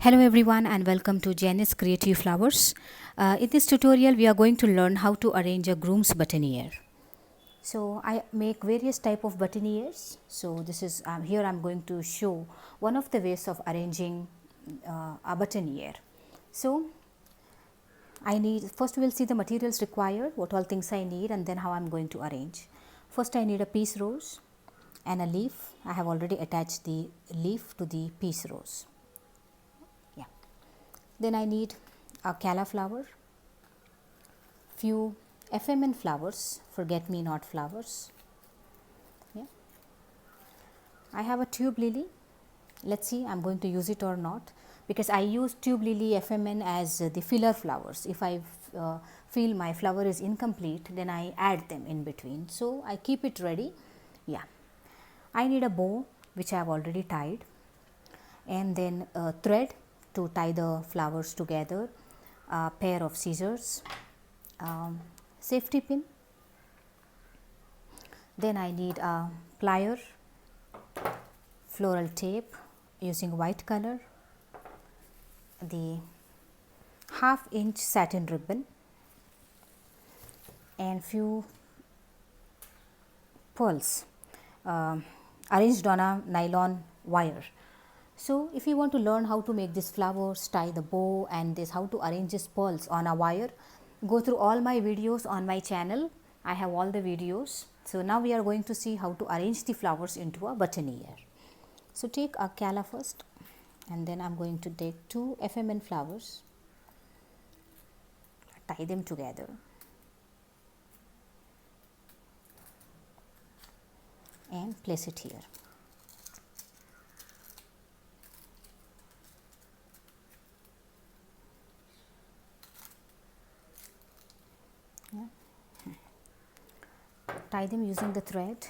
Hello everyone and welcome to Janice Creative Flowers. In this tutorial we are going to learn how to arrange a groom's boutonniere. So I make various type of boutonnieres. So this is here I'm going to show one of the ways of arranging a boutonniere. So I need, first we will see the materials required, what all things I need, and then how I'm going to arrange. First I need a piece rose and a leaf. I have already attached the leaf to the piece rose. Then I need a cauliflower, few FMN flowers, forget-me-not flowers. Yeah. I have a tube lily. Let's see, I'm going to use it or not, because I use tube lily FMN as the filler flowers. If I feel my flower is incomplete, then I add them in between. So I keep it ready. Yeah. I need a bow which I have already tied, and then a thread to tie the flowers together, a pair of scissors, safety pin. Then I need a plier, floral tape using white color, the 1/2 inch satin ribbon, and few pearls arranged on a nylon wire. So if you want to learn how to make these flowers, tie the bow, and this how to arrange these pearls on a wire, go through all my videos on my channel. I have all the videos. So now we are going to see how to arrange the flowers into a boutonniere. So take a calla first, and then I'm going to take 2 FMN flowers, tie them together, and place it here. Tie them using the thread.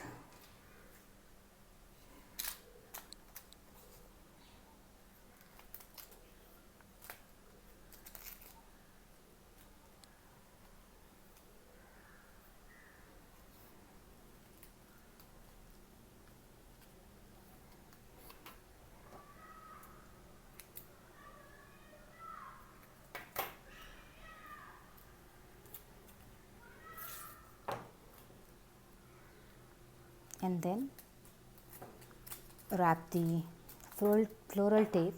And then wrap the floral tape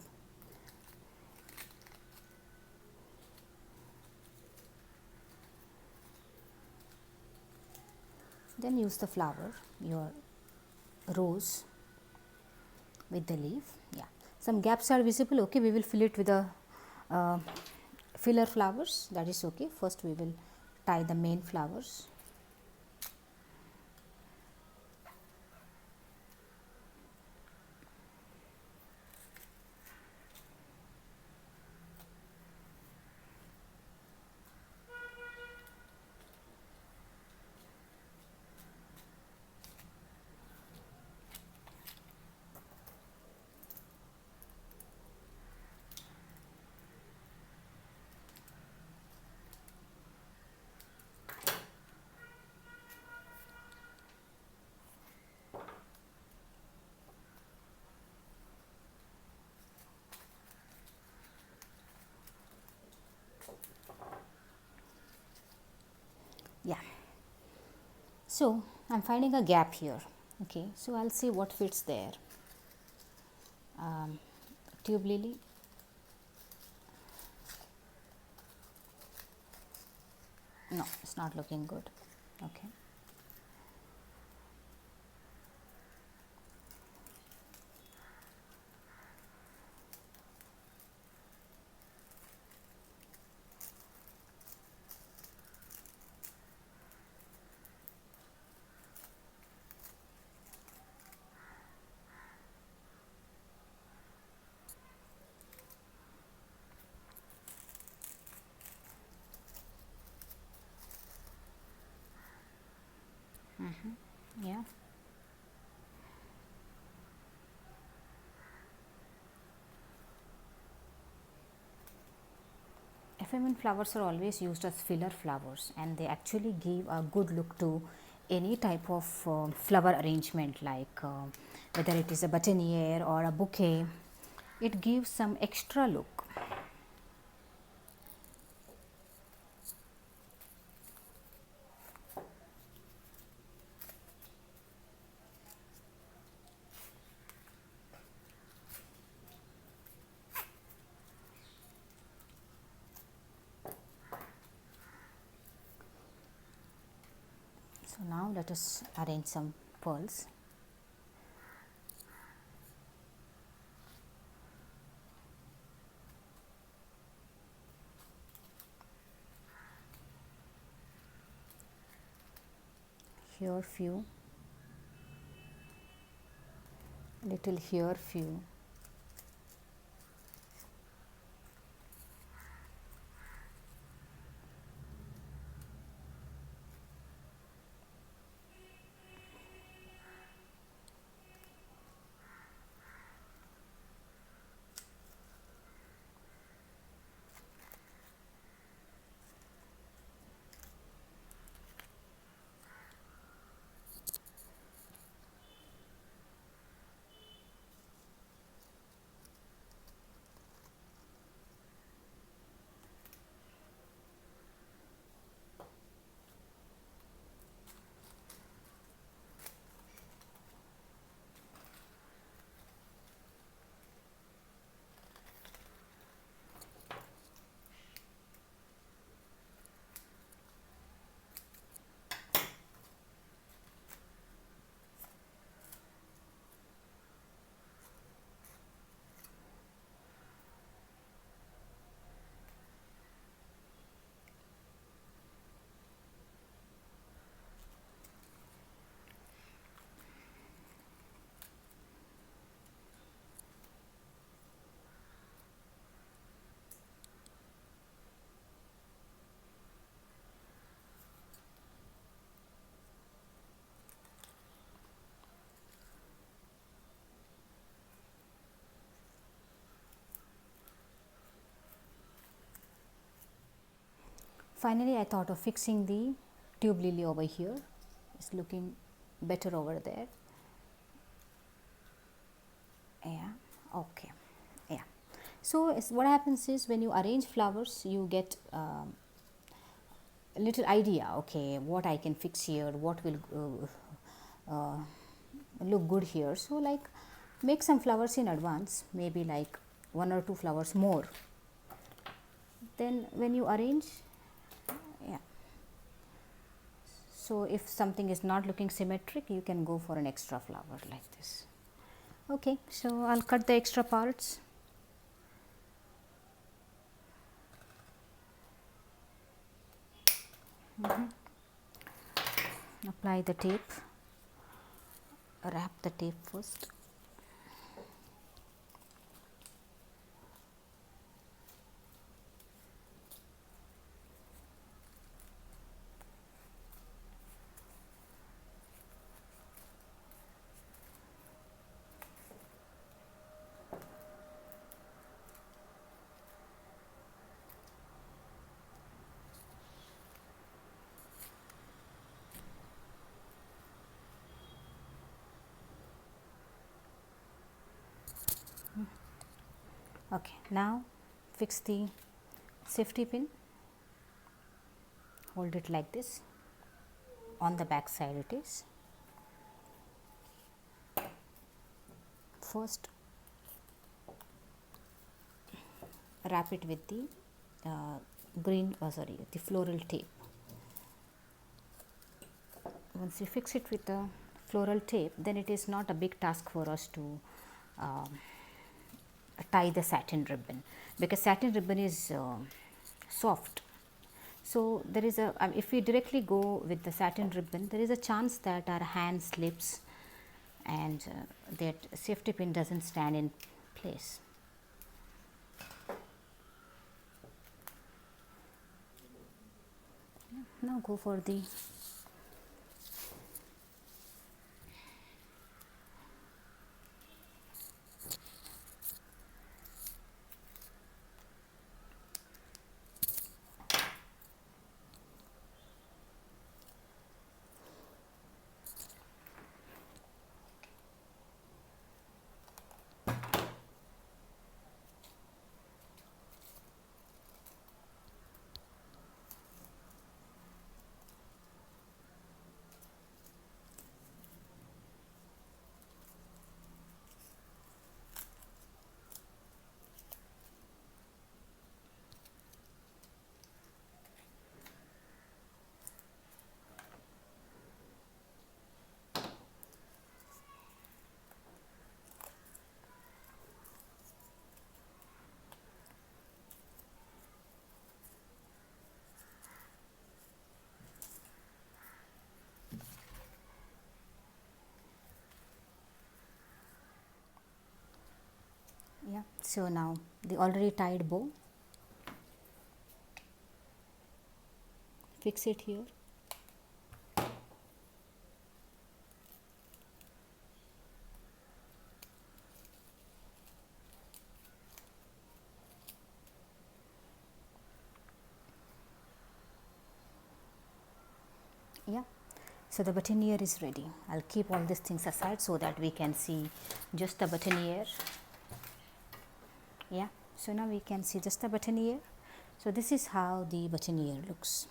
then use the flower, your rose, with the leaf. Yeah, some gaps are visible. Okay, we will fill it with the filler flowers. That is okay. First we will tie the main flowers. Yeah, so I'm finding a gap here. Okay, so I'll see what fits there. Tube lily, no, it's not looking good. Okay, yeah. FMN flowers are always used as filler flowers, and they actually give a good look to any type of flower arrangement, like whether it is a boutonniere or a bouquet. it gives some extra look. So now let us arrange some pearls. Here few, little here few, Finally, I thought of fixing the tube lily over here. It's looking better over there. Yeah, okay. Yeah. So what happens is when you arrange flowers, you get a little idea. Okay, what I can fix here, what will look good here. So like make some flowers in advance, maybe like 1 or 2 flowers more. Then when you arrange, yeah. So if something is not looking symmetric, you can go for an extra flower like this. Okay, so I'll cut the extra parts. Apply the tape, wrap the tape first. Okay, now fix the safety pin, hold it like this, on the back side it is. First wrap it with the the floral tape. Once you fix it with the floral tape, then it is not a big task for us to tie the satin ribbon, because satin ribbon is soft. So there is a if we directly go with the satin ribbon, there is a chance that our hand slips and that safety pin doesn't stand in place. Now go for the So now the already tied bow, fix it here. Yeah, so the boutonniere is ready. I'll keep all these things aside so that we can see just the boutonniere. Yeah, so now we can see just the boutonniere. So this is how the boutonniere looks.